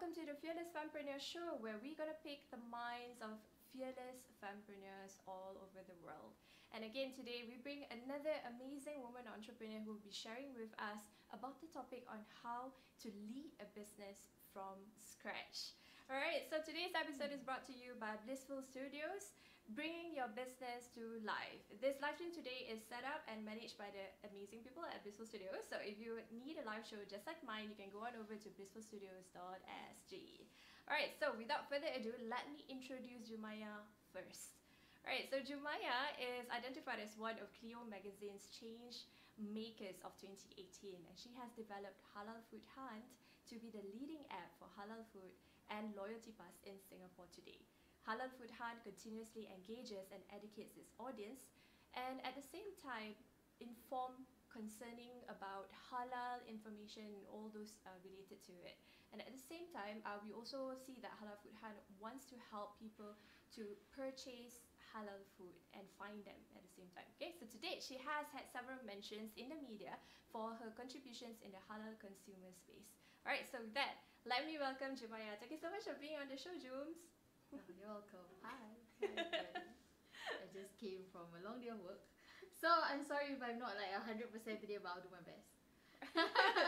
welcome to the Fearless Fempreneur show, where we're going to pick the minds of fearless fempreneurs all over the world. And again, today we bring another amazing woman entrepreneur who will be sharing with us about the topic on how to lead a business from scratch. Alright, so today's episode is brought to you by Blissful Studios, bringing your business to life. This live stream today is set up and managed by the amazing people at Blissful Studios. So if you need a live show just like mine, you can go on over to blissfulstudios.sg. Alright, so without further ado, let me introduce Jumaiyah first. Alright, so Jumaiyah is identified as one of Clio Magazine's change makers of 2018, and she has developed Halal Food Hunt to be the leading app for halal food and loyalty pass in Singapore today. Halal Food Hunt continuously engages and educates its audience, and at the same time inform concerning about halal information, all those related to it. And at the same time, we also see that Halal Food Hunt wants to help people to purchase halal food and find them at the same time. Okay, so to date, she has had several mentions in the media for her contributions in the halal consumer space. Alright, so with that, let me welcome Jumaiyah. Thank you so much for being on the show, Jooms. Oh, you're welcome. Hi. I just came from a long day of work. So I'm sorry if I'm not like 100% today, but I'll do my best.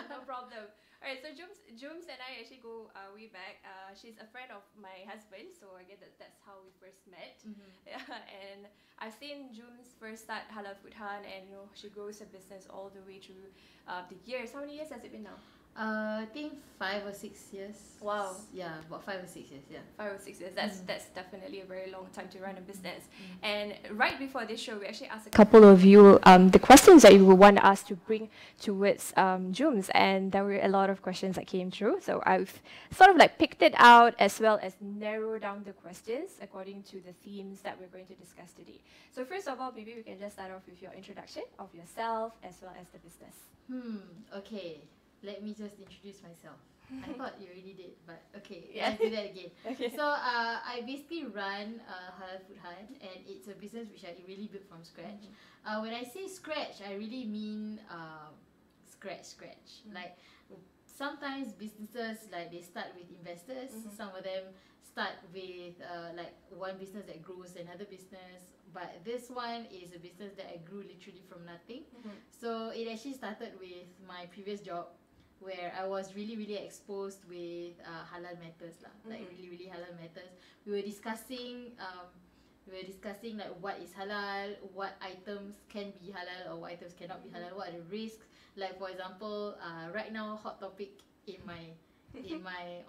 No problem. Alright, so Jooms and I actually go way back. She's a friend of my husband, so I guess that's how we first met. Yeah, and I've seen Jooms first start Halal Food Hunt, and she grows her business all the way through the years. How many years has it been now? I think 5 or 6 years. Wow. Yeah, about 5 or 6 years, yeah. 5 or 6 years. That's definitely a very long time to run a business. And right before this show, we actually asked a couple of you the questions that you would want us to bring towards Jooms, and there were a lot of questions that came through. So I've sort of like picked it out as well as narrowed down the questions according to the themes that we're going to discuss today. So first of all, maybe we can just start off with your introduction of yourself as well as the business. Okay. Let me just introduce myself. I thought you already did, but okay, let's do that again. Okay. So I basically run Halal Food Hunt, and it's a business which I really built from scratch. When I say scratch, I really mean scratch. Like sometimes businesses, like they start with investors. Some of them start with like one business that grows another business. But this one is a business that I grew literally from nothing. So it actually started with my previous job, where I was really exposed with halal matters lah, like really halal matters. We were discussing like what is halal, what items can be halal or what items cannot be halal, what are the risks. Like for example, right now hot topic in my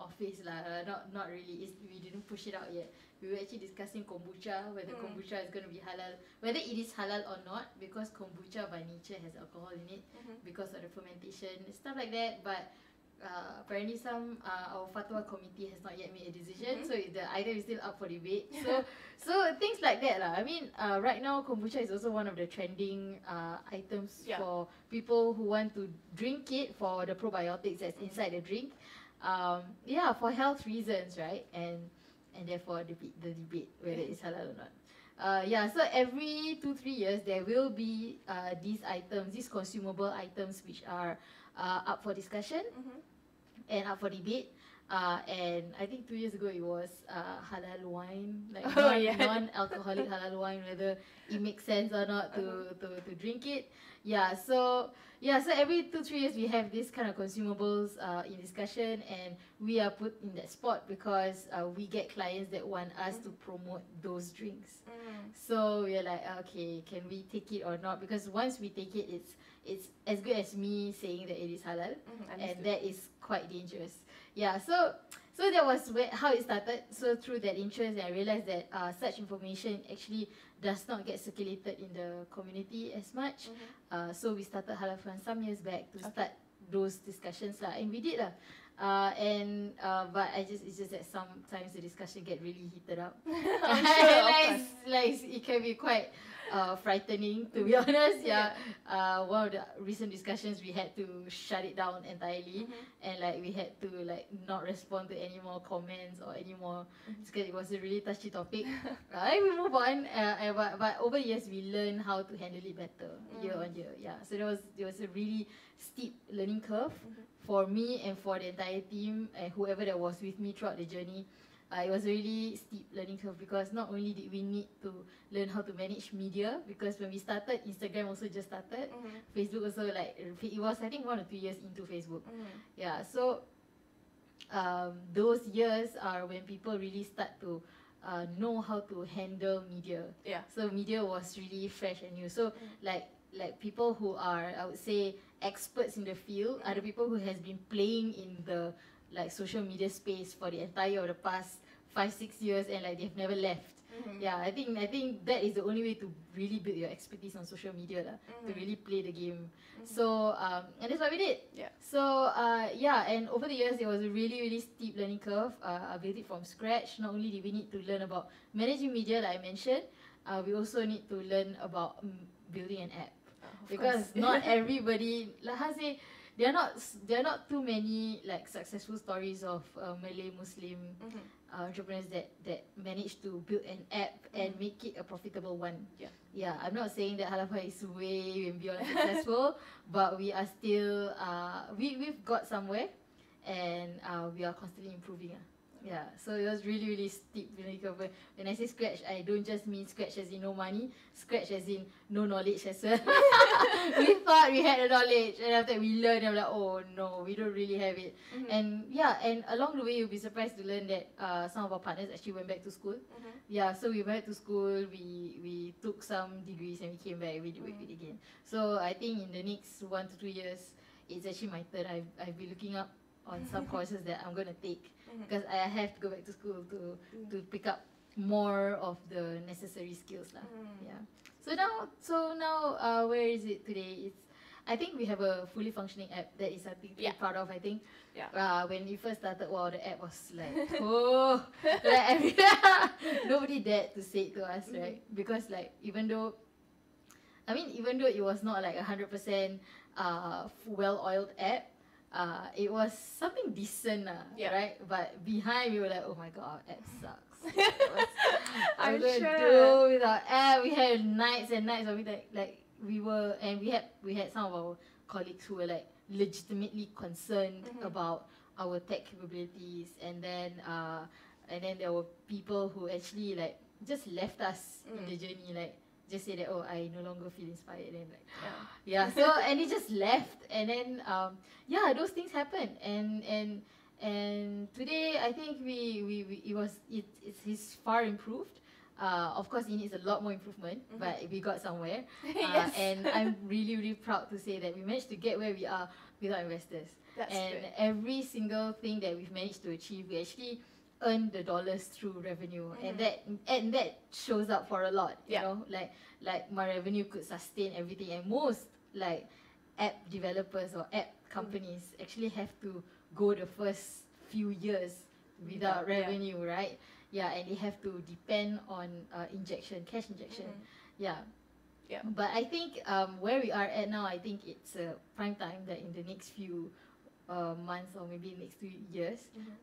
office lah, not really, we didn't push it out yet. We were actually discussing kombucha, whether kombucha is going to be halal, whether it is halal or not, because kombucha by nature has alcohol in it because of the fermentation, stuff like that. But apparently our fatwa committee has not yet made a decision, so the item is still up for debate. So things like that lah. I mean, right now kombucha is also one of the trending items for people who want to drink it for the probiotics that's inside the drink. For health reasons, right? And therefore the debate whether it's halal or not. So every 2-3 years there will be these items, these consumable items which are up for discussion and up for debate. And I think 2 years ago it was halal wine, like non-alcoholic halal wine, whether it makes sense or not to drink it. So every 2-3 years we have this kind of consumables in discussion, and we are put in that spot because we get clients that want us to promote those drinks. So we're like, okay, can we take it or not? Because once we take it, it's as good as me saying that it is halal, and that is quite dangerous. So that was how it started. So through that interest, I realized that such information actually does not get circulated in the community as much. So we started Halal Food Hunt some years back to start those discussions lah, and we did lah. But it's just that sometimes the discussion get really heated up. I'm sure, like it can be quite frightening, to be honest. One of the recent discussions we had to shut it down entirely, and like we had to like not respond to any more comments or any more, because it was a really touchy topic. We move on, but over years we learn how to handle it better year on year. So there was a really steep learning curve for me and for the entire entire team and whoever that was with me throughout the journey, it was a really steep learning curve, because not only did we need to learn how to manage media, because when we started, Instagram also just started, Facebook also, like, it was I think 1 or 2 years into Facebook. Yeah, so those years are when people really start to know how to handle media. So media was really fresh and new. So like people who are, I would say, experts in the field, are the people who has been playing in the like social media space for the entire of the past 5-6 years, and like they've never left. Yeah, I think that is the only way to really build your expertise on social media lah, to really play the game. So and that's what we did. So yeah, and over the years it was a really steep learning curve. I built it from scratch. Not only did we need to learn about managing media, like I mentioned, we also need to learn about building an app, because not everybody, like how to say, there are not too many like successful stories of Malay Muslim entrepreneurs that managed to build an app and make it a profitable one. Yeah, I'm not saying that Halafa is way beyond successful, but we are still we've got somewhere, and we are constantly improving. Yeah, so it was really steep learning curve. When I say scratch, I don't just mean scratch as in no money, scratch as in no knowledge as well. We thought we had the knowledge, and after we learned, I'm like, oh no, we don't really have it. And yeah, and along the way you'll be surprised to learn that some of our partners actually went back to school. Yeah, so we went to school, we took some degrees, and we came back, we did it again. So I think in the next 1 to 2 years, it's actually my turn. I've been looking up on some courses that I'm gonna take, because I have to go back to school to pick up more of the necessary skills lah. Yeah. So now where is it today? I think we have a fully functioning app. That is something to be proud of, I think. When we first started, wow, the app was like, oh, like nobody dared to say it to us, right? Because like even though it was not like 100% well-oiled app, it was something decent, right? But behind we were like, oh my god, our app sucks. I'm sure. Do with our app, we had nights and nights of it, like we had some of our colleagues who were like legitimately concerned about our tech capabilities, and then there were people who actually like just left us in the journey, like just say that, oh, I no longer feel inspired, and like so, and it just left, and then those things happen, and today I think it's far improved. Of course, it needs a lot more improvement, but we got somewhere. And I'm really proud to say that we managed to get where we are without investors. That's and good. Every single thing that we've managed to achieve, we actually earn the dollars through revenue, and that shows up for a lot. You know, like my revenue could sustain everything, and most like app developers or app companies actually have to go the first few years without revenue, right? Yeah, and they have to depend on cash injection. But I think where we are at now, I think it's prime time that in the next few months, or maybe next 2 years,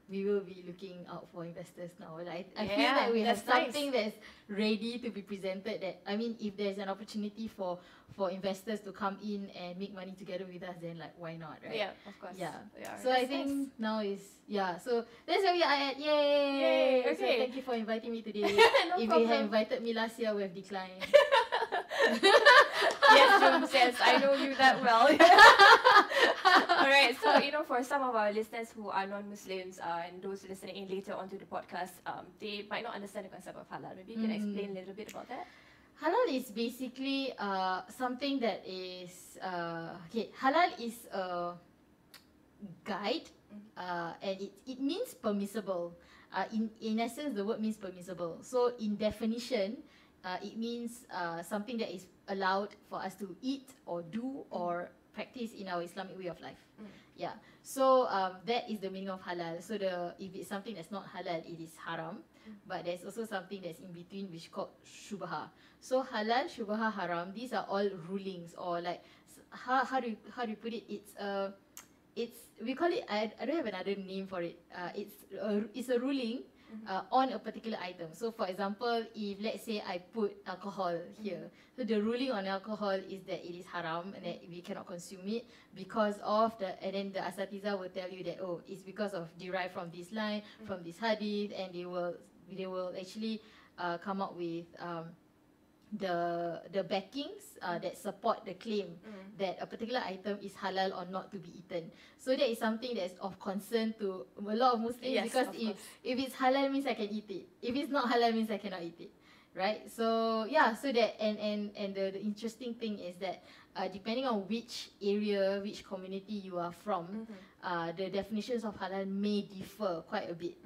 we will be looking out for investors now. Like, I feel like we have something that's ready to be presented. That, I mean, if there's an opportunity for investors to come in and make money together with us, then like, why not, right? Yeah, of course. So I think now is so that's where we are at. Yay! Okay. So thank you for inviting me today. No If problem. you had invited me last year, we have declined. Yes, Jums, yes, I know you that well. Alright, so for some of our listeners who are non-Muslims and those listening in later on to the podcast, they might not understand the concept of halal. Maybe you can explain a little bit about that? Halal is basically something that is halal is a guide, and it means permissible. In essence, the word means permissible. So in definition, it means something that is allowed for us to eat or do or practice in our Islamic way of life. So that is the meaning of halal. So if it's something that's not halal, it is haram. But there's also something that's in between, which is called shubha. So halal, shubha, haram, these are all rulings, or like how do you put it? It's we call it, I don't have another name for it. It's a ruling on a particular item. So for example, if let's say I put alcohol here, so the ruling on alcohol is that it is haram and that we cannot consume it because of the, and then the asatiza will tell you that, oh, it's because of derived from this line, from this hadith, and they will actually come up with the backings that support the claim that a particular item is halal or not to be eaten. So that is something that is of concern to a lot of Muslims, because if it's halal means I can eat it. If it's not halal means I cannot eat it. Right? So yeah, so that and the interesting thing is that depending on which area, which community you are from, the definitions of halal may differ quite a bit.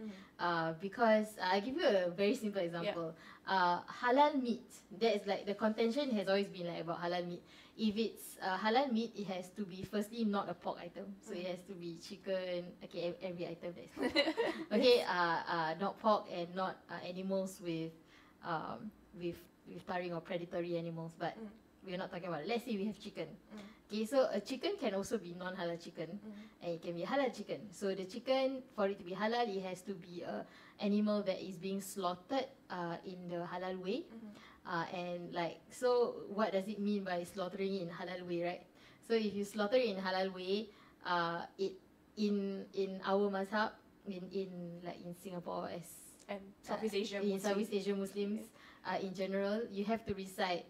Because I give you a very simple example. Halal meat, that is like the contention has always been like about halal meat. If it's halal meat, it has to be firstly not a pork item, so it has to be chicken. Okay, every item that is not pork. Okay, not pork and not animals with taring or predatory animals, but we're not talking about it. Let's say we have chicken. Okay, so a chicken can also be non-halal chicken, and it can be halal chicken. So the chicken, for it to be halal, it has to be a animal that is being slaughtered in the halal way. And like, so what does it mean by slaughtering it in halal way, right? So if you slaughter it in halal way, it in our mazhab, in like in Singapore as and Southeast Asia in Southeast Asian Muslims in general, you have to recite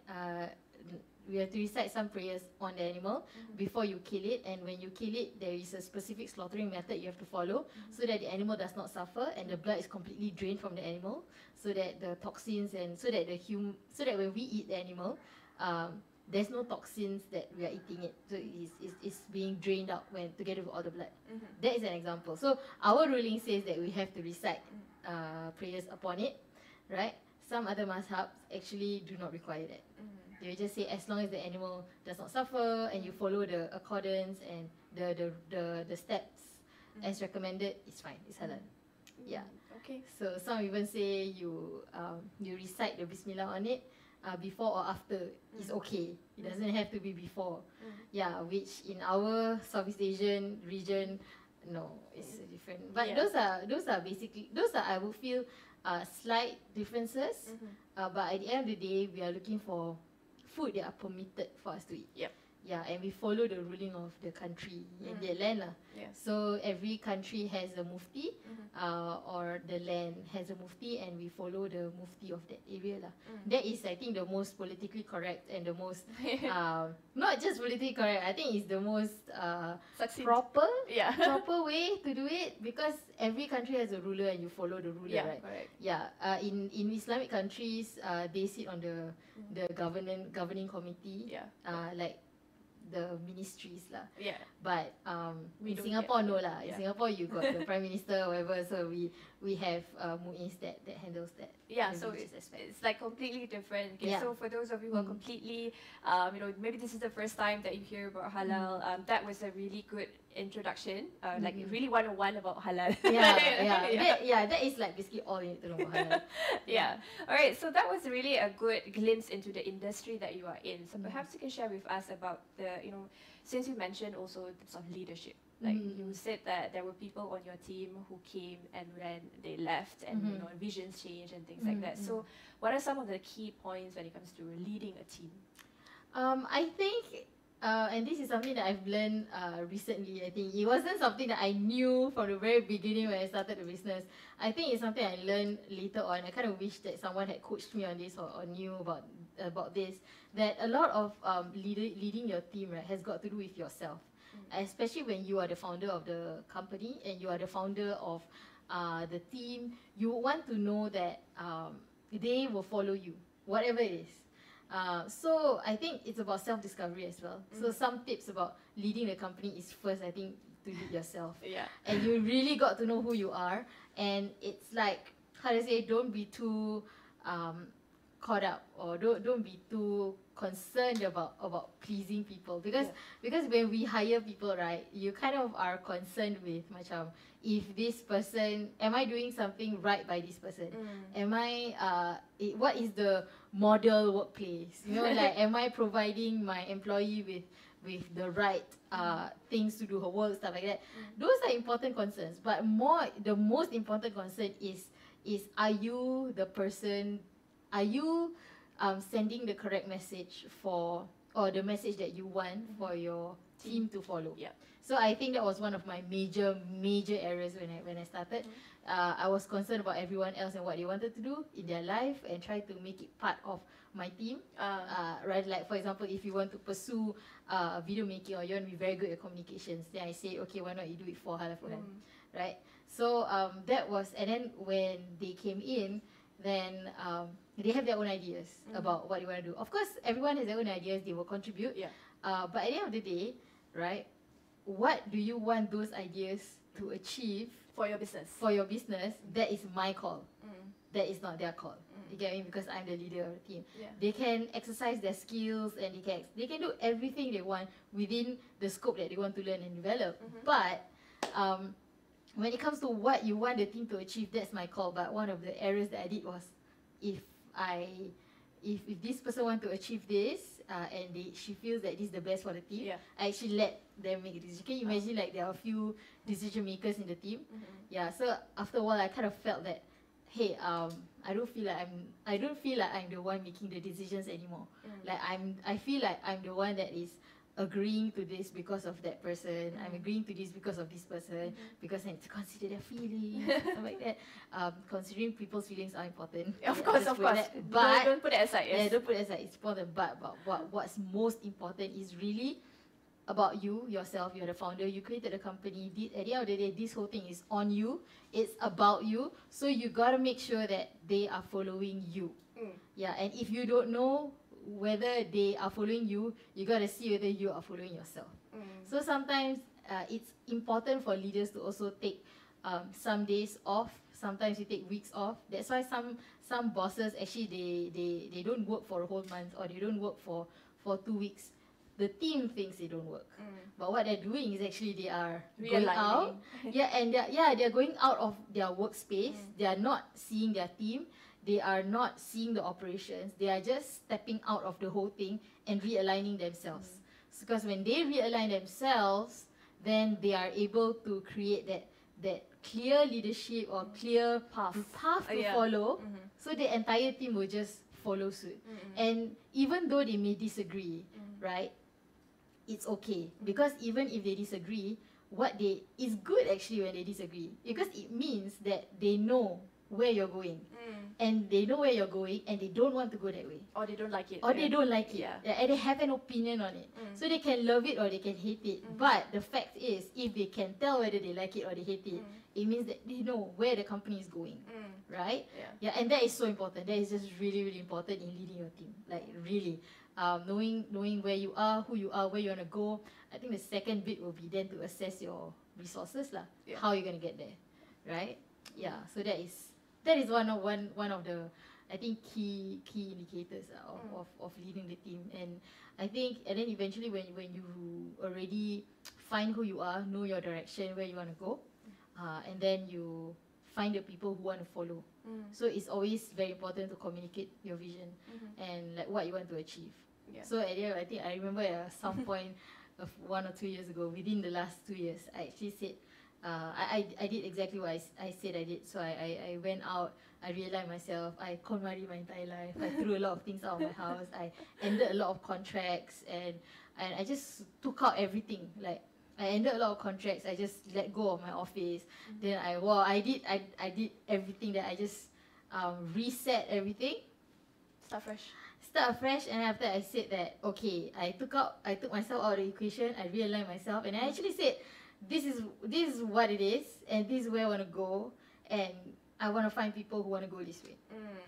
we have to recite some prayers on the animal before you kill it, and when you kill it, there is a specific slaughtering method you have to follow so that the animal does not suffer and the blood is completely drained from the animal, so that the toxins and so that when we eat the animal, there's no toxins that we are eating it, so it's being drained out when together with all the blood. That is an example. So our ruling says that we have to recite prayers upon it, right? Some other mazhabs actually do not require that. They just say as long as the animal does not suffer and you follow the accordance and the steps as recommended, it's fine, it's halal. Yeah. Okay. So some even say you recite the Bismillah on it before or after is okay. It doesn't have to be before. Yeah, which in our Southeast Asian region, no, it's different. But those are basically, I would feel slight differences. But at the end of the day, we are looking for food that are permitted for us to eat. Yeah, and we follow the ruling of the country and the land lah. So every country has a mufti, or the land has a mufti, and we follow the mufti of that area lah. That is, I think, the most politically correct and the most not just politically correct. I think it's the most proper way to do it, because every country has a ruler and you follow the ruler, right? Correct. Yeah. In Islamic countries, they sit on the governing committee. Like the ministries lah. But in Singapore no lah. In Singapore you got the Prime Minister or whatever, so we have MUIS that handles that. So it's like completely different. Okay, so for those of you who are completely maybe this is the first time that you hear about halal, that was a really good introduction, like really 101 about halal. That is like basically all you need to know about halal. Alright, so that was really a good glimpse into the industry that you are in. So perhaps you can share with us about the, since you mentioned also sort of leadership. Like you said that there were people on your team who came and then they left, and visions changed and things like that. So what are some of the key points when it comes to leading a team? I think and this is something that I've learned recently. I think it wasn't something that I knew from the very beginning when I started the business. I think it's something I learned later on. I kind of wish that someone had coached me on this or knew about this. That a lot of leading your team, right, has got to do with yourself. Especially when you are the founder of the company and you are the founder of the team, you want to know that they will follow you, whatever it is. So I think it's about self-discovery as well. So some tips about leading the company is, first, I think, to lead yourself. And you really got to know who you are. And it's like, how to say, don't be too caught up, or don't be too concerned about pleasing people, because when we hire people, right, you kind of are concerned with macam, if this person, am I doing something right by this person? Am I what is the model workplace, like, am I providing my employee with the right things to do her work, stuff like that. Those are important concerns, but the most important concern is is, are you the person, are you sending the correct message for, or the message that you want for your team to follow? Yeah. So I think that was one of my major areas when I started. I was concerned about everyone else and what they wanted to do in their life and try to make it part of my team. Right, like for example, if you want to pursue video making or you want to be very good at communications, then I say, okay, why not you do it for Halal Fuhan, right? So that was, and then when they came in, then they have their own ideas about what they want to do. Of course, everyone has their own ideas, they will contribute. Yeah. But at the end of the day, right, what do you want those ideas to achieve for your business? For your business, that is my call. That is not their call. You get me? Because I'm the leader of the team. Yeah. They can exercise their skills and they can do everything they want within the scope that they want to learn and develop. But when it comes to what you want the team to achieve, that's my call. But one of the errors that I did was, if this person wants to achieve this and she feels that this is the best for the team, I actually let them make a decision. Can you imagine, like, there are a few decision makers in the team? Yeah, so after a while I kind of felt that, hey, I don't feel like I'm the one making the decisions anymore. Like I feel like I'm the one that is agreeing to this because of that person. I'm agreeing to this because of this person, because I need to consider their feelings and stuff like that. Considering people's feelings are important. Of course. But don't put it aside. Yes. Yeah, don't put it aside. It's important. But what's most important is really about you, yourself. You're the founder. You created a company. At the end of the day, this whole thing is on you. It's about you. So you gotta make sure that they are following you. Yeah, and if you don't know whether they are following you, you gotta see whether you are following yourself. So sometimes it's important for leaders to also take some days off. Sometimes you take weeks off. That's why some bosses actually they don't work for a whole month, or they don't work for 2 weeks. The team thinks they don't work, but what they're doing is actually they are going out. And they're going out of their workspace. They are not seeing their team. They are not seeing the operations. They are just stepping out of the whole thing and realigning themselves. Because when they realign themselves, then they are able to create that clear leadership or clear path to follow. So the entire team will just follow suit. And even though they may disagree, right, it's okay. Because even if they disagree, it's good actually when they disagree, because it means that they know where you're going, and they know where you're going, and they don't want to go that way, or they don't like it, they don't like it, and they have an opinion on it. So they can love it or they can hate it. But the fact is, if they can tell whether they like it or they hate it, it means that they know where the company is going, right? And that is so important. That is just really, really important in leading your team. Like, really, knowing where you are, who you are, where you want to go. I think the second bit will be then to assess your resources lah. How you're gonna get there, right? So that is one of the, I think, key indicators of leading the team. And I think, and then eventually when you already find who you are, know your direction, where you want to go, and then you find the people who want to follow. So it's always very important to communicate your vision and like what you want to achieve. So at the end, I think I remember at some point of 1 or 2 years ago, within the last 2 years, I actually said, I did exactly what I said I did. So I went out, I realigned myself, I KonMari my entire life, I threw a lot of things out of my house, I ended a lot of contracts, and I just took out everything. Like, I ended a lot of contracts, I just let go of my office. Then I did everything, that I just reset everything. Start fresh. And after I said that, okay, I took myself out of the equation, I realigned myself, and I actually said, this is what it is, and this is where I want to go, and I want to find people who want to go this way,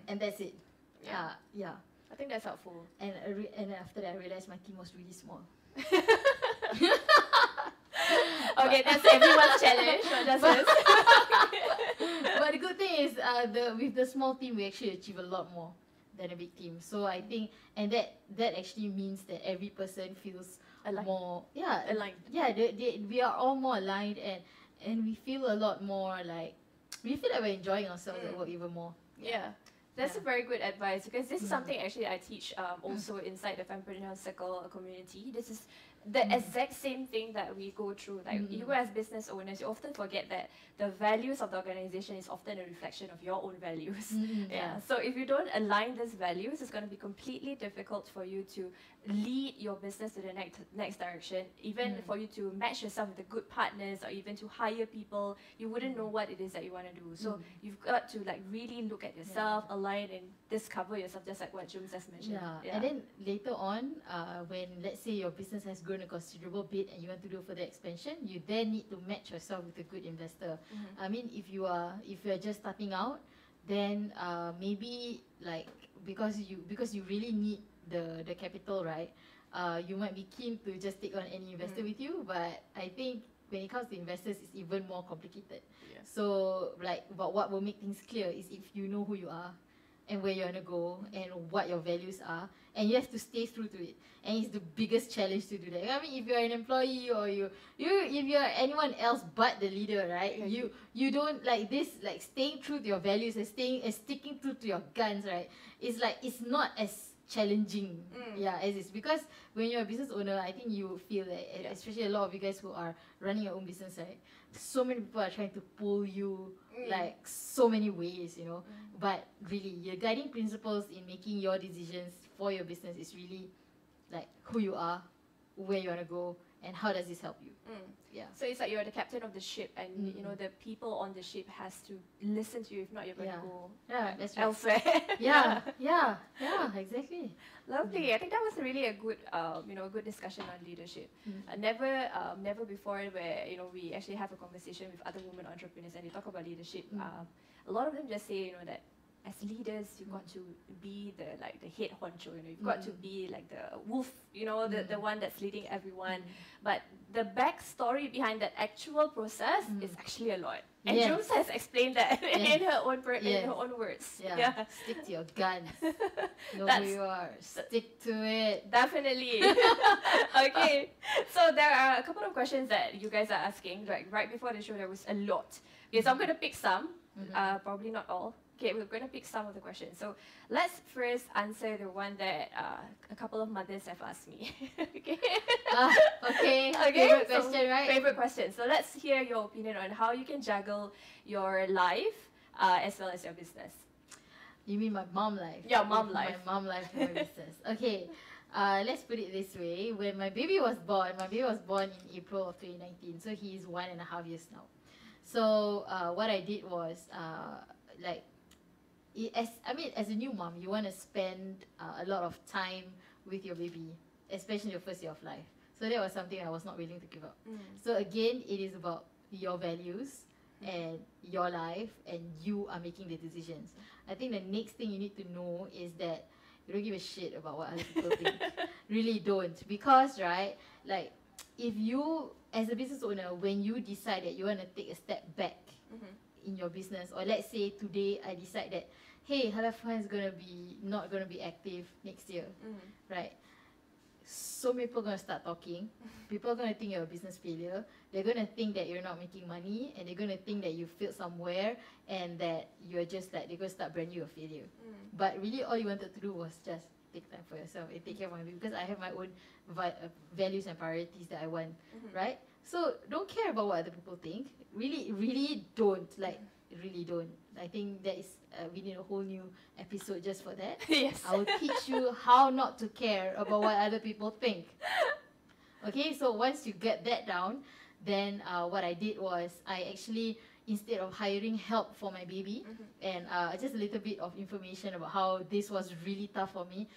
and that's it. I think that's helpful. And after that, I realized my team was really small. Okay, that's everyone's challenge, not just us. But the good thing is, with the small team, we actually achieve a lot more than a big team. So I think, and that actually means that every person feels aligned. More aligned. We are all more aligned, and we feel a lot more like, we feel like we're enjoying ourselves at work even more. That's a very good advice, because this is something actually I teach also inside the Fempreneur Circle community. This is the exact same thing that we go through. Like you as business owners, you often forget that the values of the organization is often a reflection of your own values. Yeah. So if you don't align these values, it's going to be completely difficult for you to lead your business to the next direction. Even for you to match yourself with the good partners, or even to hire people, you wouldn't know what it is that you want to do. So you've got to like really look at yourself, align and discover yourself, just like what Jum just mentioned. And then later on, when let's say your business has grown a considerable bit and you want to do further expansion, you then need to match yourself with a good investor. I mean, if you are just starting out, then maybe like because you really need the capital, right? You might be keen to just take on any investor with you, but I think when it comes to investors, it's even more complicated. So like, but what will make things clear is if you know who you are and where you want to go and what your values are, and you have to stay true to it. And it's the biggest challenge to do that. I mean, if you're an employee or if you're anyone else but the leader, right? You don't like this, like staying true to your values and sticking true to your guns, right? It's like it's not as challenging, as it's because when you're a business owner, I think you feel that, especially a lot of you guys who are running your own business, right? So many people are trying to pull you like so many ways, you know. But really, your guiding principles in making your decisions for your business is really like who you are, where you want to go, and how does this help you. So it's like you're the captain of the ship, and you know the people on the ship has to listen to you. If not, you're going to go that's right. elsewhere. Exactly. Lovely. I think that was really a good, good discussion on leadership. Never before where we actually have a conversation with other women entrepreneurs and they talk about leadership. A lot of them just say that as leaders, you've got to be the head honcho. You've got to be like the wolf. The one that's leading everyone. But the backstory behind that actual process is actually a lot. And Jules has explained that in her own words. Stick to your guns. Know who you are. Stick to it. Definitely. Okay. So there are a couple of questions that you guys are asking. Right before the show, there was a lot. Okay, so I'm going to pick some. Probably not all. Okay, we're going to pick some of the questions. So let's first answer the one that a couple of mothers have asked me. Okay. Favorite question, right? Favorite question. So let's hear your opinion on how you can juggle your life as well as your business. You mean my mom life? Yeah, mom life. My mom life and my business. Okay. Let's put it this way. When my baby was born in April of 2019. So he's 1.5 years now. So what I did was as a new mom, you want to spend a lot of time with your baby, especially your first year of life. So that was something I was not willing to give up. So again, it is about your values and your life, and you are making the decisions. I think the next thing you need to know is that you don't give a shit about what other people think. Really don't. Because, right, like, if you, as a business owner, when you decide that you want to take a step back in your business, or let's say today I decide that, hey, Halafan is not gonna be active next year, right? So many people are gonna start talking. People are gonna think you're a business failure. They're gonna think that you're not making money, and they're gonna think that you failed somewhere, and that you're just like they're gonna start branding you a failure. But really, all you wanted to do was just take time for yourself and take care of my baby, because I have my own values and priorities that I want, right? So don't care about what other people think. Really don't. Really don't. I think that is we need a whole new episode just for that. Yes. I will teach you how not to care about what other people think. Okay, so once you get that down, then what I did was I actually, instead of hiring help for my baby, and just a little bit of information about how this was really tough for me.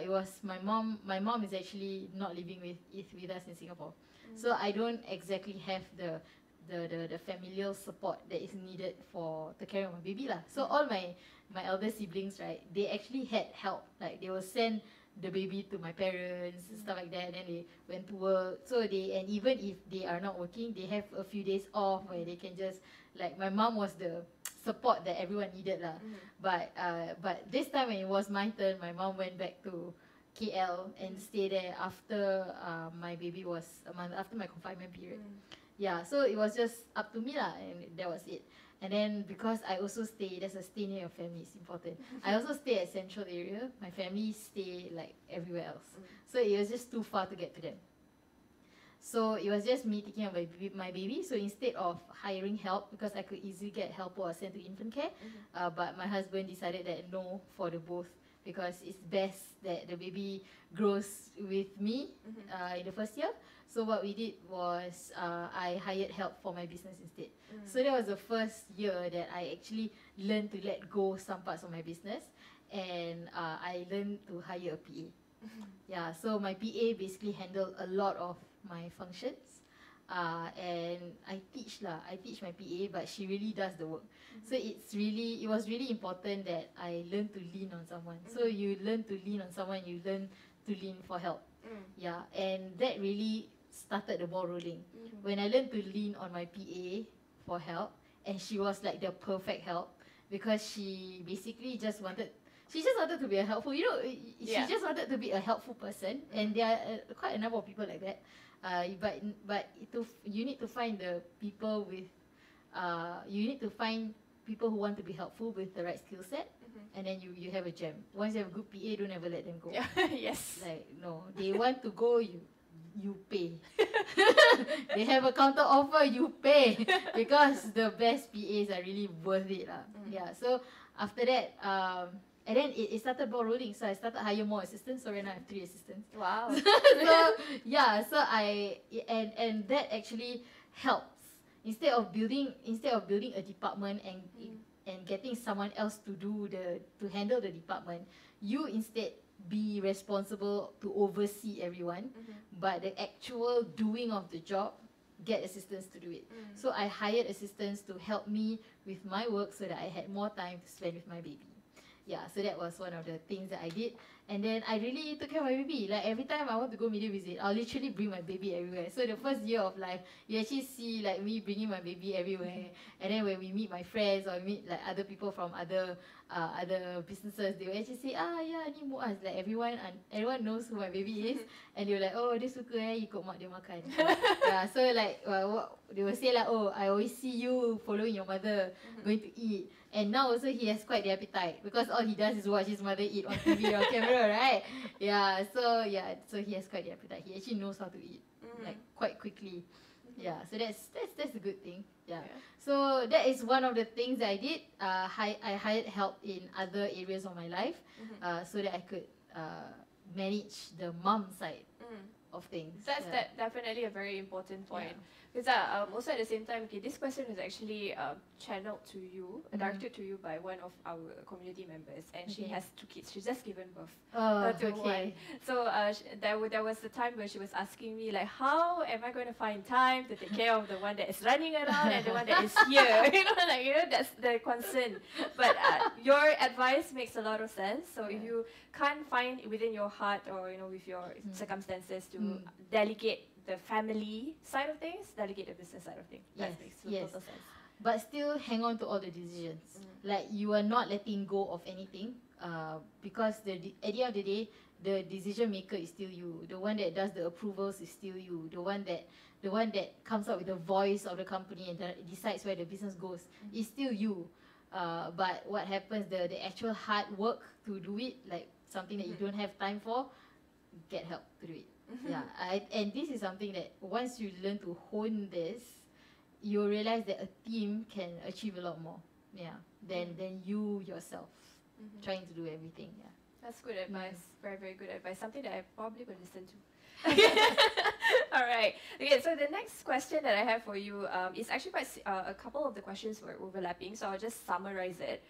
It was my mom. My mom is actually not living with us in Singapore, so I don't exactly have the familial support that is needed to carry on my baby lah. So all my elder siblings, right, they actually had help. Like they will send the baby to my parents and stuff like that, and then they went to work. So and even if they are not working, they have a few days off where they can just, like, my mom was the support that everyone needed lah. But this time when it was my turn, my mom went back to KL and stayed there after my baby was a month, after my confinement period. Yeah, so it was just up to me lah, and that was it. And then because I also stay near your family is important. I also stay at central area. My family stay like everywhere else. So it was just too far to get to them. So it was just me taking care of my baby. So instead of hiring help, because I could easily get help or sent to infant care, but my husband decided that no for the both, because it's best that the baby grows with me in the first year. So what we did was I hired help for my business instead. So that was the first year that I actually learned to let go some parts of my business, and I learned to hire a PA. Yeah, so my PA basically handled a lot of my functions, and I teach my PA, but she really does the work. So it was really important that I learn to lean on someone. So you learn to lean on someone, you learn to lean for help. Yeah, and that really started the ball rolling. When I learned to lean on my PA for help, and she was like the perfect help, because she basically just wanted to be a helpful, she just wanted to be a helpful person, and there are quite a number of people like that. You need to find the people with, you need to find people who want to be helpful with the right skill set, and then you have a gem. Once you have a good PA, don't ever let them go. Yes. Like, no, they want to go, you pay. They have a counter offer, you pay, because the best PAs are really worth it lah. Yeah. So after that, and then it started ball rolling. So I started hire more assistants. So right now I have 3 assistants. Wow. So yeah, so and that actually helps. Instead of building a department and getting someone else to handle the department, you instead be responsible to oversee everyone, but the actual doing of the job, get assistants to do it. So I hired assistants to help me with my work so that I had more time to spend with my baby. Yeah, so that was one of the things that I did. And then I really took care of my baby. Like every time I want to go media visit, I'll literally bring my baby everywhere. So the first year of life, you actually see like me bringing my baby everywhere. And then when we meet my friends or meet like other people from other businesses, they will actually say, yeah, ni Muaz. Like everyone knows who my baby is. And they were like, oh, dia suka ikut mak dia makan. Yeah, so like they will say like, oh, I always see you following your mother going to eat. And now also he has quite the appetite, because all he does is watch his mother eat on TV or camera, right? So he has quite the appetite. He actually knows how to eat like quite quickly. Yeah, so that's a good thing. Yeah. So that is one of the things that I did. I hired help in other areas of my life, so that I could manage the mom side of things. That's definitely a very important point. Because also at the same time, this question is actually channeled to you, directed to you by one of our community members, and she has 2 kids. She's just given birth to one. So there was the time where she was asking me like, how am I going to find time to take care of the one that is running around and the one that is here? That's the concern. But your advice makes a lot of sense. So if you can't find within your heart or with your circumstances to delegate the family side of things, delegate the business side of things. That makes total sense. But still hang on to all the decisions. Like you are not letting go of anything, because at the end of the day, the decision maker is still you. The one that does the approvals is still you. The one that comes up with the voice of the company and decides where the business goes is still you. But what happens, the actual hard work to do it, like something that you don't have time for, get help to do it. And this is something that once you learn to hone this, you realize that a team can achieve a lot more than you yourself trying to do everything. That's good advice. Very, very good advice. Something that I probably will listen to. All right. Okay, so the next question that I have for you is actually quite a couple of the questions were overlapping, so I'll just summarize it.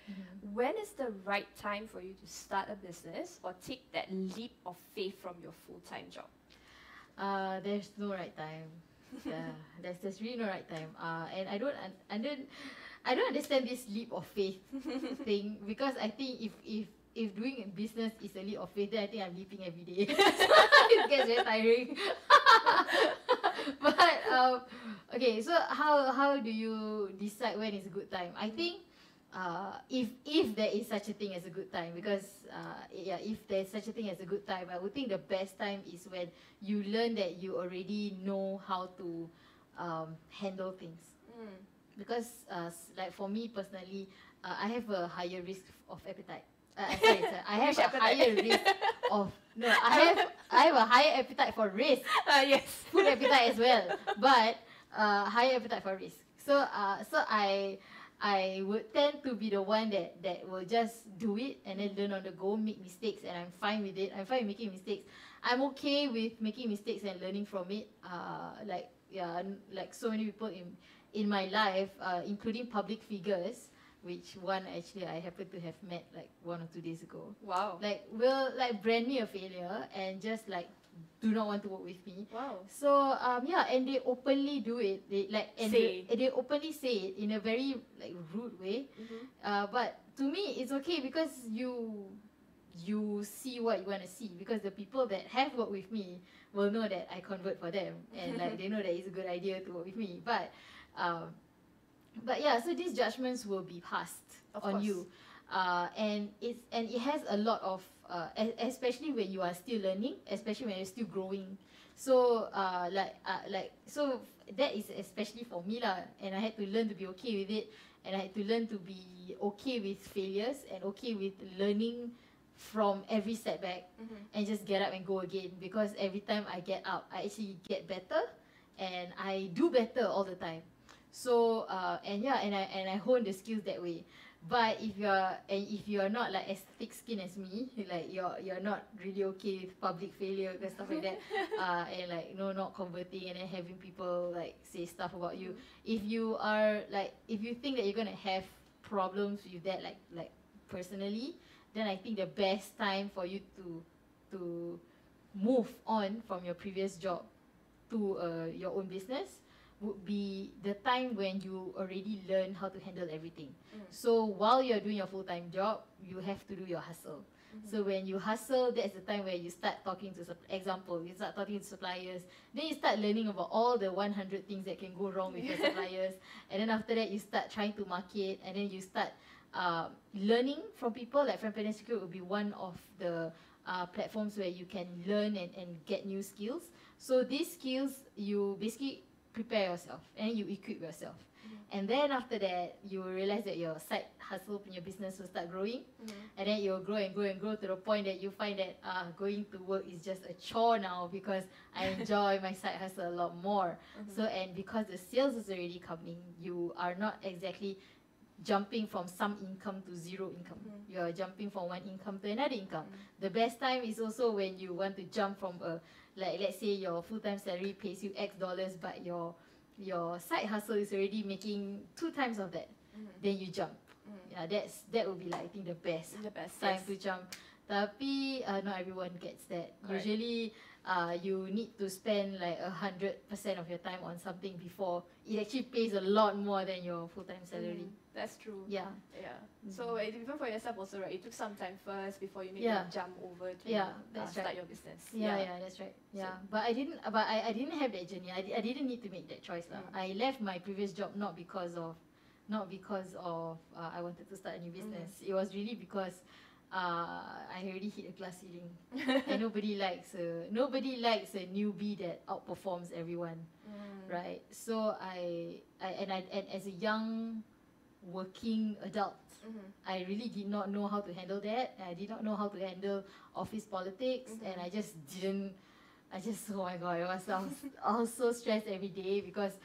When is the right time for you to start a business or take that leap of faith from your full-time job? There's no right time. There's really no right time. And I don't understand this leap of faith thing, because I think if doing a business is a leap of faith, then I think I'm leaping every day. It gets very tiring. But okay, so how do you decide when is a good time? I think if there is such a thing as a good time, because if there's such a thing as a good time, I would think the best time is when you learn that you already know how to handle things. Because like for me personally, I have a higher risk of appetite. sorry, I have a higher risk of I have a higher appetite for risk. Yes. Food appetite as well, but higher appetite for risk. So I would tend to be the one that will just do it and then learn on the go, make mistakes, and I'm fine with it. I'm fine with making mistakes. I'm okay with making mistakes and learning from it. Like so many people in my life, including public figures, which one actually I happen to have met like 1 or 2 days ago. Wow. Like will like brand me a failure and just like do not want to work with me. Wow. So and they openly do it. They like and Say. they openly say it in a very like rude way. But to me it's okay because you see what you want to see, because the people that have worked with me will know that I convert for them and like they know that it's a good idea to work with me. But yeah, so these judgments will be passed on you, and it has a lot of especially when you are still learning, especially when you're still growing. So so that is especially for me lah, and I had to learn to be okay with it, and I had to learn to be okay with failures and okay with learning from every setback, and just get up and go again, because every time I get up I actually get better and I do better all the time. So and I hone the skills that way. But if you're not like as thick skinned as me, like you're not really okay with public failure and stuff like that, and like not converting and then having people like say stuff about you. If you think that you're gonna have problems with that like personally, then I think the best time for you to move on from your previous job to your own business would be the time when you already learn how to handle everything. So while you're doing your full-time job, you have to do your hustle. So when you hustle, that's the time where you start talking to you start talking to suppliers. Then you start learning about all the 100 things that can go wrong with your suppliers. And then after that, you start trying to market, and then you start learning from people. Like Fempreneur Secrets would be one of the platforms where you can learn and get new skills. So these skills, you basically prepare yourself and you equip yourself. And then after that, you will realize that your side hustle in your business will start growing. And then you will grow and grow and grow to the point that you find that going to work is just a chore now, because I enjoy my side hustle a lot more. So, and because the sales is already coming, you are not exactly jumping from some income to zero income. You are jumping from one income to another income. The best time is also when you want to jump from like let's say your full-time salary pays you X dollars, but your side hustle is already making 2 times of that. Then you jump. Yeah, that would be like I think the best time to jump. Tapi not everyone gets that. Correct. Usually you need to spend like 100% of your time on something before it actually pays a lot more than your full-time salary. That's true. Yeah. So even for yourself also, right? It took some time first before you made the jump over to start your business. That's right. But I didn't have that journey. I didn't need to make that choice lah. I left my previous job not because of I wanted to start a new business. It was really because I already hit a glass ceiling, and nobody likes a newbie that outperforms everyone, right? So I as a young working adult, I really did not know how to handle that. I did not know how to handle office politics, and I just oh my god, I was so stressed every day, because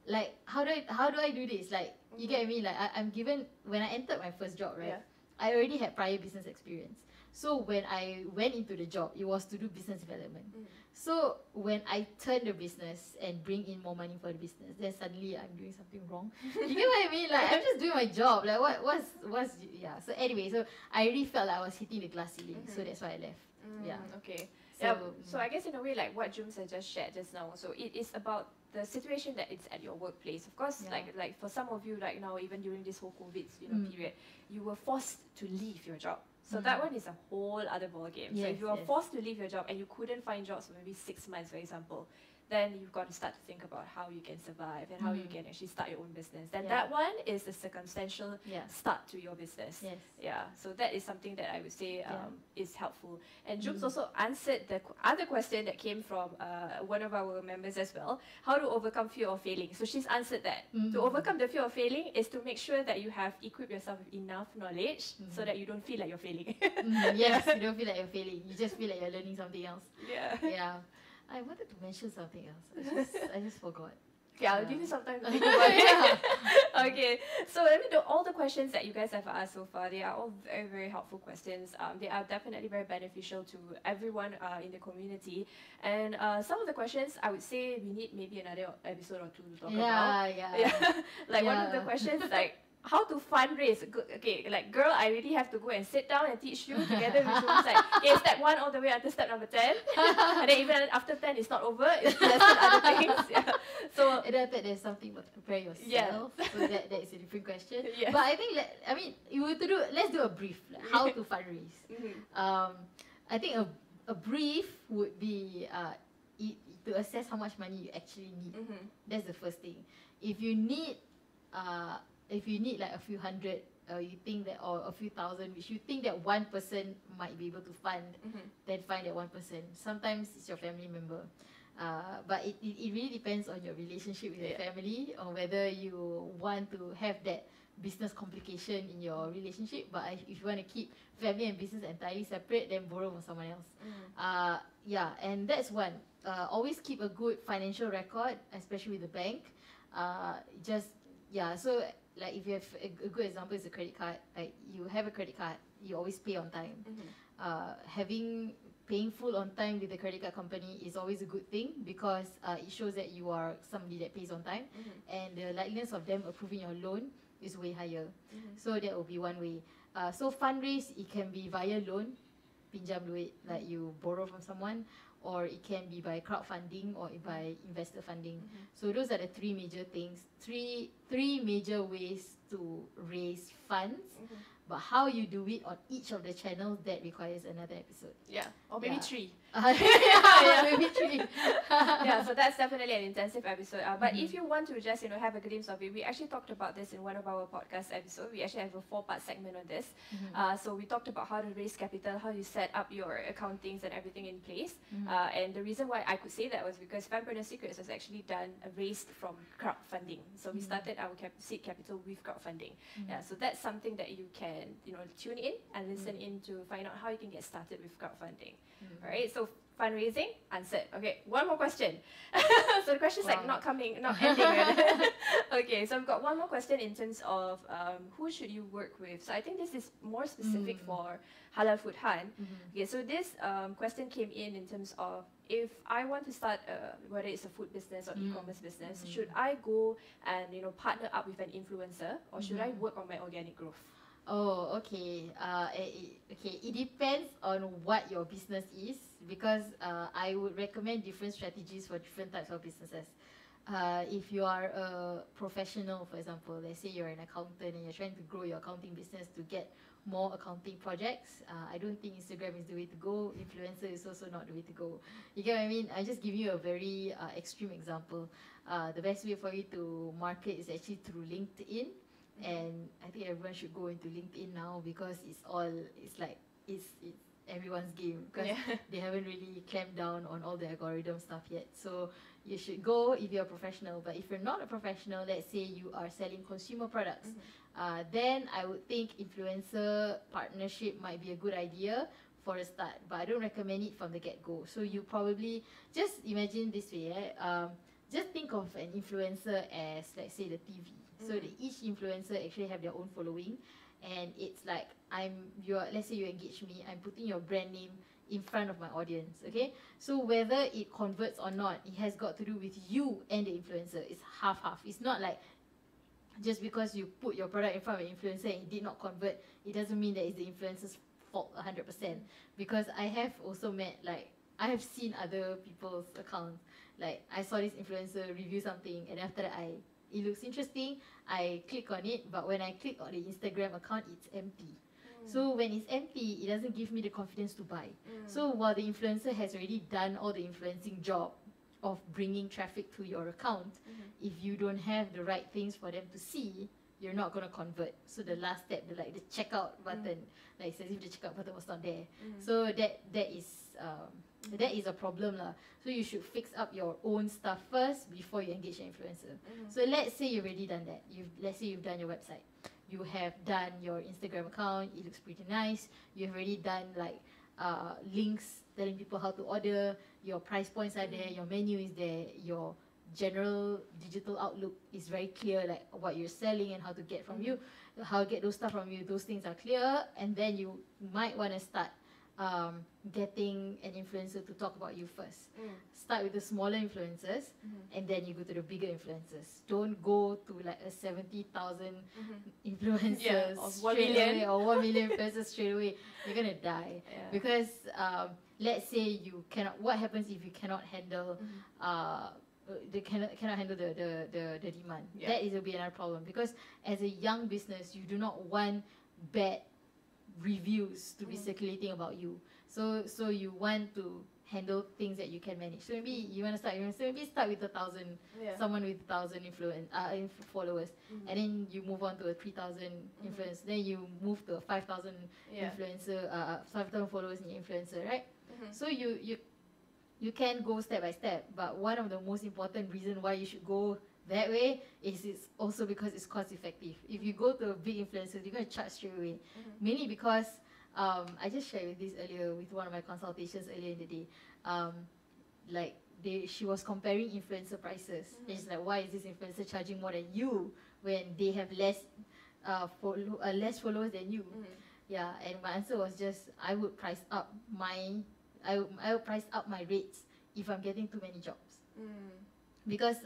like how do I do this? Like you get me? Like I'm given, when I entered my first job, right? I already had prior business experience. So when I went into the job, it was to do business development. So when I turn the business and bring in more money for the business, then suddenly I'm doing something wrong. You get what I mean? Like I'm just doing my job. Like what's So anyway, so I really felt like I was hitting the glass ceiling. So that's why I left. Okay. So, so I guess in a way, like what Jums has just shared just now, so it is about the situation that it's at your workplace. Of course, like for some of you right now, even during this whole COVID period, you were forced to leave your job. So that one is a whole other ball game. So if you were forced to leave your job and you couldn't find jobs for maybe 6 months, for example, then you've got to start to think about how you can survive and how you can actually start your own business. Then Yeah. that one is a circumstantial Yeah. start to your business. Yes. Yeah, so that is something that I would say is helpful. And Jubes Mm. also answered the other question that came from one of our members as well, how to overcome fear of failing. So she's answered that. To overcome the fear of failing is to make sure that you have equipped yourself with enough knowledge so that you don't feel like you're failing. Yes, you don't feel like you're failing. You just feel like you're learning something else. Yeah. Yeah. I wanted to mention something else. I just forgot. Okay, I'll give you some time to think about it. Yeah. Okay, so let me do all the questions that you guys have asked so far. They are all very, very helpful questions. They are definitely very beneficial to everyone in the community. And some of the questions, I would say we need maybe another episode or two to talk about. Yeah. Like one of the questions, like how to fundraise. Okay, like girl, I really have to go and sit down and teach you together with you. Like, okay, step 1 all the way until step number 10. And then even after 10, it's not over. It's there's still other things. Yeah. So And I bet there's something about to prepare yourself. Yeah. So that is a different question. Yes. But I think let's do a brief. Like how to fundraise. I think a brief would be to assess how much money you actually need. That's the first thing. If you need like a few hundred, you think that, or a few thousand, which you think that one person might be able to fund, then find that one person. Sometimes it's your family member. But it really depends on your relationship with your family, on whether you want to have that business complication in your relationship. But if you want to keep family and business entirely separate, then borrow from someone else. Yeah, and that's one. Always keep a good financial record, especially with the bank. So like if you have a good example is a credit card. Like you have a credit card, you always pay on time. Paying full on time with the credit card company is always a good thing, because it shows that you are somebody that pays on time, and the likeliness of them approving your loan is way higher. So that will be one way. So fundraise, it can be via loan, pinjam duit, like you borrow from someone, or it can be by crowdfunding or by investor funding. So those are the three major things, three major ways to raise funds. But how you do it on each of the channels, that requires another episode. Yeah, or maybe 3. Maybe 3. Yeah, so that's definitely an intensive episode. But if you want to just have a glimpse of it, we actually talked about this in one of our podcast episodes. We actually have a 4-part segment on this. So we talked about how to raise capital, how you set up your accountings and everything in place. And the reason why I could say that was because Fempreneur Secrets was actually raised from crowdfunding. So we started our seed capital with crowdfunding. Yeah, so that's something that you can tune in and listen in to find out how you can get started with crowdfunding. All right, so fundraising answered. Okay, one more question. So the question's not ending. Right? Okay, so I've got one more question in terms of who should you work with. So I think this is more specific for Halal Food Han. Okay, so this question came in terms of, if I want to start whether it's a food business or e-commerce business, should I go and partner up with an influencer, or should I work on my organic growth? Oh, okay. It depends on what your business is, because I would recommend different strategies for different types of businesses. If you are a professional, for example, let's say you're an accountant and you're trying to grow your accounting business to get more accounting projects, I don't think Instagram is the way to go. Influencer is also not the way to go. You get what I mean? I just give you a very extreme example. The best way for you to market is actually through LinkedIn. And I think everyone should go into LinkedIn now, because it's everyone's game, because they haven't really clamped down on all the algorithm stuff yet. So you should go if you're a professional. But if you're not a professional, let's say you are selling consumer products, then I would think influencer partnership might be a good idea for a start. But I don't recommend it from the get-go. So you probably just imagine this way. Just think of an influencer as, let's say, the TV. So that each influencer actually have their own following, and it's like let's say you engage me, I'm putting your brand name in front of my audience. Okay, so whether it converts or not, it has got to do with you and the influencer. It's half. It's not like just because you put your product in front of an influencer and it did not convert, it doesn't mean that it's the influencer's fault 100%. Because I have also I have seen other people's accounts. Like, I saw this influencer review something, and after that it looks interesting, I click on it, but when I click on the Instagram account, it's empty. So when it's empty, it doesn't give me the confidence to buy. So while the influencer has already done all the influencing job of bringing traffic to your account, if you don't have the right things for them to see, you're not going to convert. So the last step, the checkout button, like it's as if the checkout button was not there. So that is a problem lah. So you should fix up your own stuff first before you engage an influencer. So let's say you've already done that. Let's say you've done your website. You have done your Instagram account. It looks pretty nice. You've already done like links telling people how to order. Your price points are there. Your menu is there. Your general digital outlook is very clear, like what you're selling and how to get from you, how to get those stuff from you. Those things are clear, and then you might want to start getting an influencer to talk about you first. Start with the smaller influencers, and then you go to the bigger influencers. Don't go to like a 70,000 influencers or 1 straight million. away, or 1 million influencers straight away. You're gonna die because let's say you cannot. What happens if you cannot handle they cannot handle the demand? That will be another problem, because as a young business, you do not want bad reviews to be circulating about you. So you want to handle things that you can manage. So maybe you want to start. Maybe start with 1,000, someone with 1,000 followers, and then you move on to a 3,000 influence. Then you move to a 5,000 influencer, 5,000 followers in your influencer, right? So you can go step by step, but one of the most important reason why you should go that way is it's also because it's cost effective. If you go to a big influencer, you're going to charge straight away. Mainly because I just shared with this earlier with one of my consultations earlier in the day. She was comparing influencer prices. And she's like, why is this influencer charging more than you when they have less followers than you? Yeah, and my answer was just, I would price up my rates if I'm getting too many jobs. Because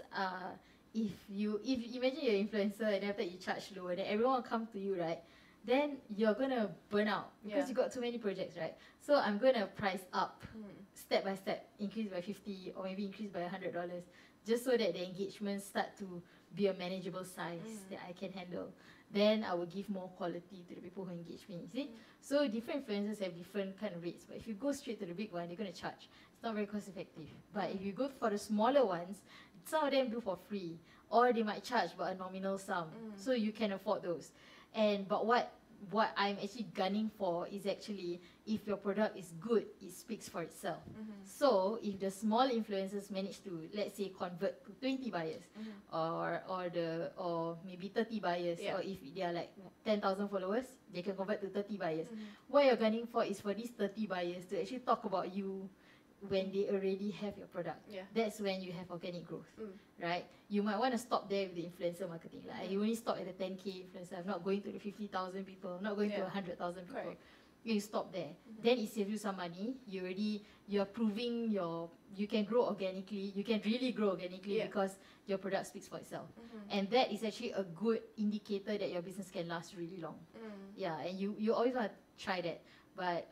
if imagine you're an influencer and after you charge lower, then everyone will come to you, right? Then you're gonna burn out because you got too many projects, right? So I'm gonna price up step by step, increase by 50 or maybe increase by $100, just so that the engagements start to be a manageable size that I can handle. Then I will give more quality to the people who engage me. You see? So different influencers have different kind of rates, but if you go straight to the big one, they're gonna charge. It's not very cost effective. But if you go for the smaller ones, some of them do for free, or they might charge but a nominal sum, so you can afford those. But what I'm actually gunning for is actually, if your product is good, it speaks for itself. So if the small influencers manage to, let's say, convert to 20 buyers, or maybe 30 buyers, or if they are like 10,000 followers, they can convert to 30 buyers. What you're gunning for is for these 30 buyers to actually talk about you when they already have your product. That's when you have organic growth, right? You might want to stop there with the influencer marketing. Like, you only stop at the 10K influencer. I'm not going to the 50,000 people. I'm not going to 100,000 people. Correct. You stop there. Then it saves you some money. You're proving you can grow organically. You can really grow organically because your product speaks for itself. And that is actually a good indicator that your business can last really long. Yeah, and you always want to try that. But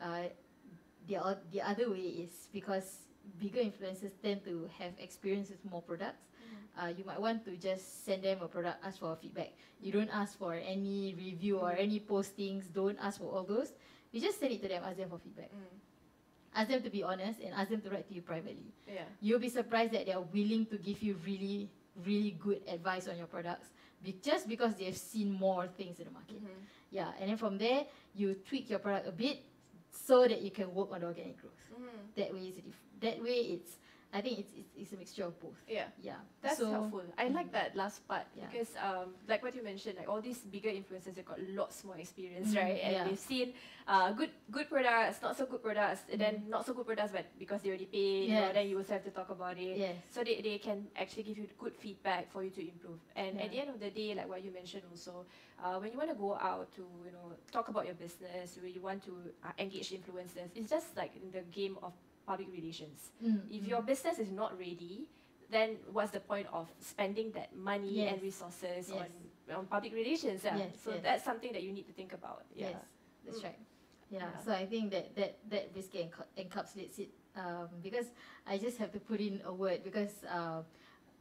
the other way is because bigger influencers tend to have experience with more products. You might want to just send them a product, ask for feedback. You don't ask for any review or any postings. Don't ask for all those. You just send it to them, ask them for feedback. Ask them to be honest and ask them to write to you privately. You'll be surprised that they're willing to give you really, really good advice on your products just because they've seen more things in the market. Yeah, and then from there, you tweak your product a bit so that you can work on the organic growth. That way I think it's a mixture of both. That's helpful. I like that last part because like what you mentioned, like all these bigger influencers have got lots more experience, right? And they've seen good products, not so good products, and then not so good products, but because they already paid, then you also have to talk about it. So they can actually give you good feedback for you to improve. And at the end of the day, like what you mentioned also, when you want to go out to talk about your business, when you want to engage influencers, it's just like in the game of public relations. If your business is not ready, then what's the point of spending that money and resources on public relations? So that's something that you need to think about. Yes, that's right. So I think that basically encapsulates it, because I just have to put in a word, because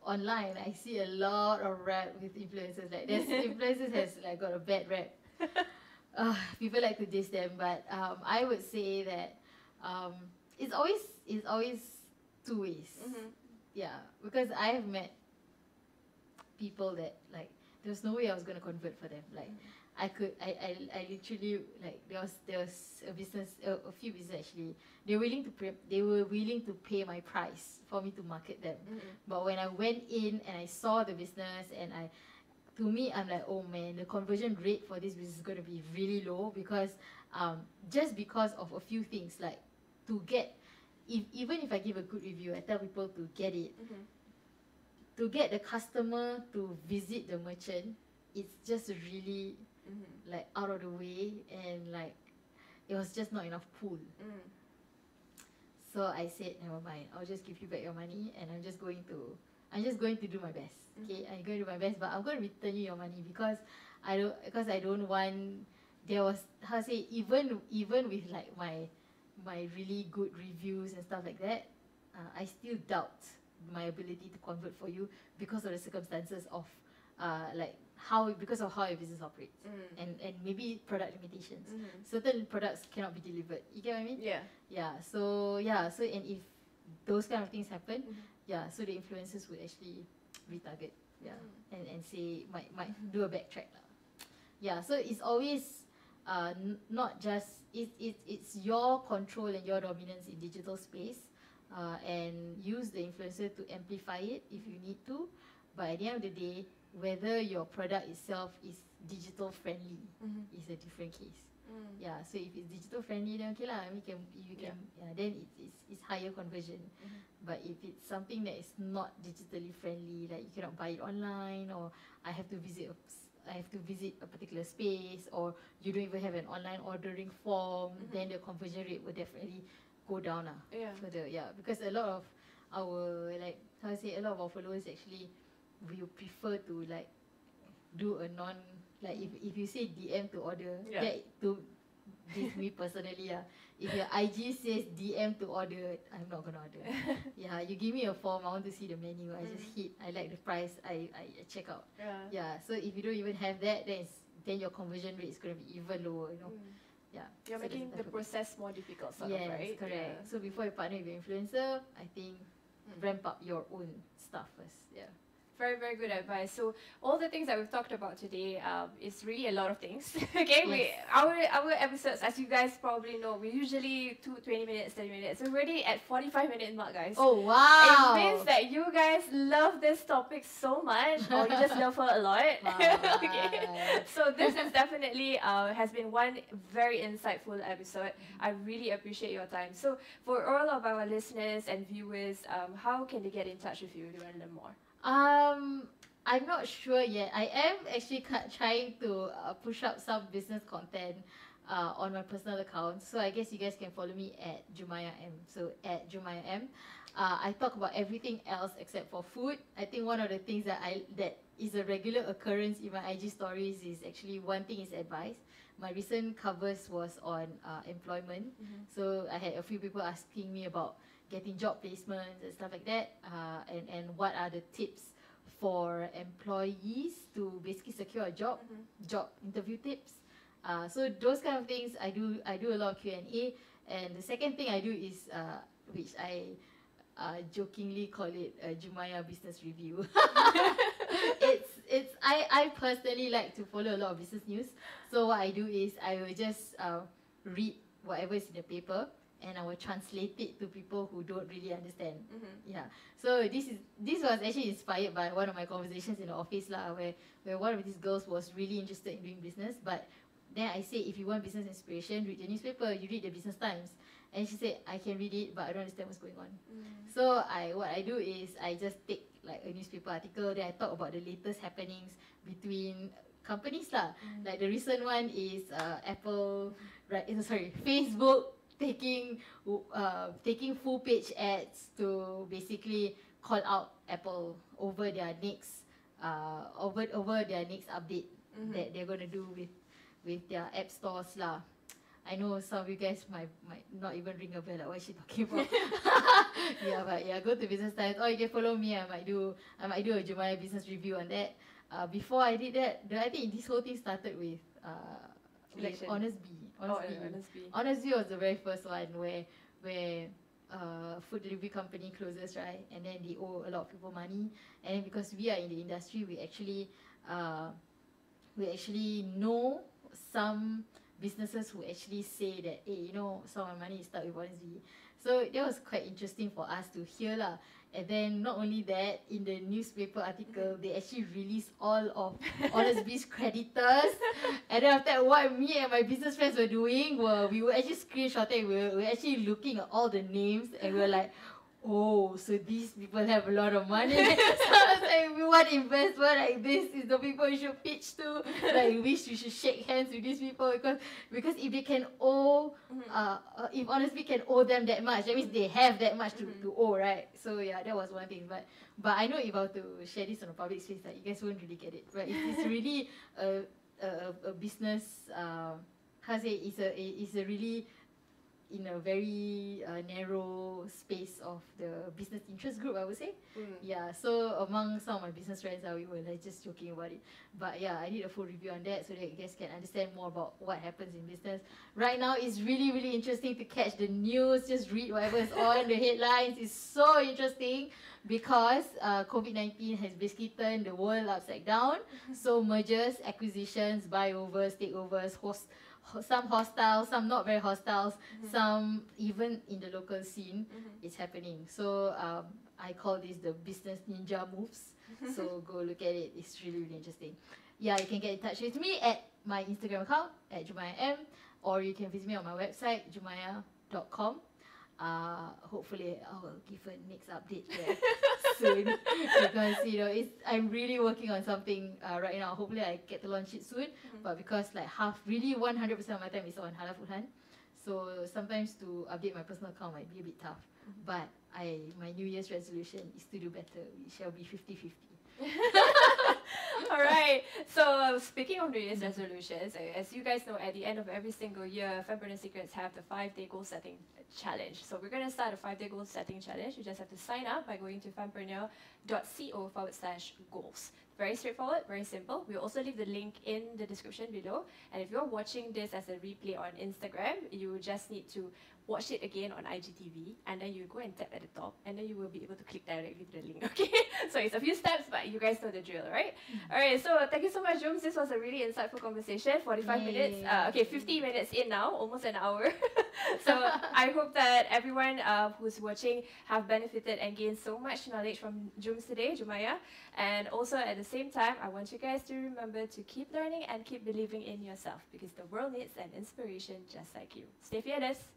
online I see a lot of rap with influencers. Like influencers has like got a bad rap. People like to diss them, but I would say that it's always two ways. yeah, because I have met people that like there was no way I was gonna convert for them. Like I literally like there was a business, a few business actually. They were willing to pay my price for me to market them. But when I went in and I saw the business and to me I'm like, oh man, the conversion rate for this business is gonna be really low because just because of a few things like to get even if I give a good review, I tell people to get it. To get the customer to visit the merchant, it's just really like out of the way, and like it was just not enough pool. So I said, never mind, I'll just give you back your money, and I'm just going to do my best. Okay, I'm going to do my best, but I'm going to return you your money because I don't want. There was how to say, even with like my really good reviews and stuff like that, I still doubt my ability to convert for you because of the circumstances of because of how your business operates, and maybe product limitations. Certain products cannot be delivered. You get what I mean? So and if those kind of things happen, so the influencers would actually retarget, and say might do a backtrack lah. So it's always not just it's your control and your dominance in digital space, and use the influencer to amplify it if you need to. But at the end of the day, whether your product itself is digital friendly is a different case. So if it's digital friendly, then okay lah. I mean, then it's higher conversion. But if it's something that is not digitally friendly, like you cannot buy it online, or I have to visit a particular space, or you don't even have an online ordering form, then the conversion rate will definitely go down further. Because a lot of our a lot of our followers actually will prefer to like do a non, like if you say DM to order, that to this me personally if your IG says DM to order, I'm not gonna order. You give me a form, I want to see the menu, I just hit, I like the price, I check out. So if you don't even have that, then your conversion rate is gonna be even lower, you know. You're making the process more difficult, sort of, right? Yes, correct. So before you partner with your influencer, I think ramp up your own stuff first. Very, very good advice. So all the things that we've talked about today is really a lot of things. Okay, our episodes, as you guys probably know, we usually 20 minutes, 30 minutes. We're already at 45-minute mark, guys. Oh wow! It means that you guys love this topic so much, or you just love her a lot. Okay, so this is definitely has been one very insightful episode. I really appreciate your time. So for all of our listeners and viewers, how can they get in touch with you to learn more? I'm not sure yet. I am actually trying to push up some business content on my personal account. So I guess you guys can follow me at Jumaiyah M. So at Jumaiyah M. I talk about everything else except for food. I think one of the things that is a regular occurrence in my IG stories is actually, one thing is advice. My recent covers was on employment. So I had a few people asking me about getting job placements and stuff like that, and what are the tips for employees to basically secure a job, job interview tips. So those kind of things I do a lot of Q&A. And the second thing I do is which I jokingly call it a Jumaiyah business review. I personally like to follow a lot of business news. So what I do is I will just read whatever is in the paper, and I will translate it to people who don't really understand. So this was actually inspired by one of my conversations in the office lah, where one of these girls was really interested in doing business, but then I said, if you want business inspiration, read the newspaper, you read the Business Times. And she said, I can read it, but I don't understand what's going on. So what I do is I just take like a newspaper article, then I talk about the latest happenings between companies lah. Like the recent one is Facebook taking full page ads to basically call out Apple over their next update that they're gonna do with their app stores lah. I know some of you guys might not even ring a bell, like what is she talking about? But go to Business Times, or you can follow me. I might do a Jumaiyah business review on that. Before I did that, I think this whole thing started with Honest B. Honest B was the very first one where food delivery company closes, right? And then they owe a lot of people money. And then because we are in the industry, we actually know some businesses who actually say that, hey, you know, some of my money is stuck with Honest Bee. So that was quite interesting for us to hear lah. And then not only that, in the newspaper article, they actually released all of Honest Bee's creditors. And then after that, what me and my business friends were doing were, we were actually screenshotting, we were actually looking at all the names, and we were like, oh, so these people have a lot of money. So I was like, we want investment like this is the people you should pitch to. Like, we wish you should shake hands with these people, because if they can owe, if honestly can owe them that much, that means they have that much to owe, right? So yeah, that was one thing. But I know if I were to share this on a public space, like, you guys won't really get it. But it's really a business. How to say? It's a really in a very narrow space of the business interest group, I would say. Yeah, so among some of my business friends, we were like just joking about it. But yeah, I need a full review on that so that you guys can understand more about what happens in business. Right now, it's really, really interesting to catch the news, just read whatever is on the headlines. It's so interesting because COVID-19 has basically turned the world upside down. So mergers, acquisitions, buyovers, takeovers, some hostile, some not very hostile, some even in the local scene, it's happening. So I call this the business ninja moves. So go look at it. It's really, really interesting. Yeah, you can get in touch with me at my Instagram account at Jumaiyah M, or you can visit me on my website jumaiyah.com. Hopefully I will give a next update there soon, because you know I'm really working on something right now. Hopefully I get to launch it soon. But because like 100% of my time is on Halal Food Hunt, so sometimes to update my personal account might be a bit tough. But my New Year's resolution is to do better. We shall be 50-50. Alright, so speaking of New Year's resolutions, as you guys know, at the end of every single year, Fempreneur Secrets have the 5-day goal setting challenge. So we're going to start a 5-day goal setting challenge. You just have to sign up by going to fempreneur.co/goals. Very straightforward, very simple. We'll also leave the link in the description below. And if you're watching this as a replay on Instagram, you just need to watch it again on IGTV, and then you go and tap at the top, and then you will be able to click directly to the link, okay? So it's a few steps, but you guys know the drill, right? Alright, so thank you so much, Jums. This was a really insightful conversation. 45 minutes, 50 minutes in now, almost an hour. So I hope that everyone who's watching have benefited and gained so much knowledge from Jums today, Jumaiyah. And also at the same time, I want you guys to remember to keep learning and keep believing in yourself, because the world needs an inspiration just like you. Stay fearless.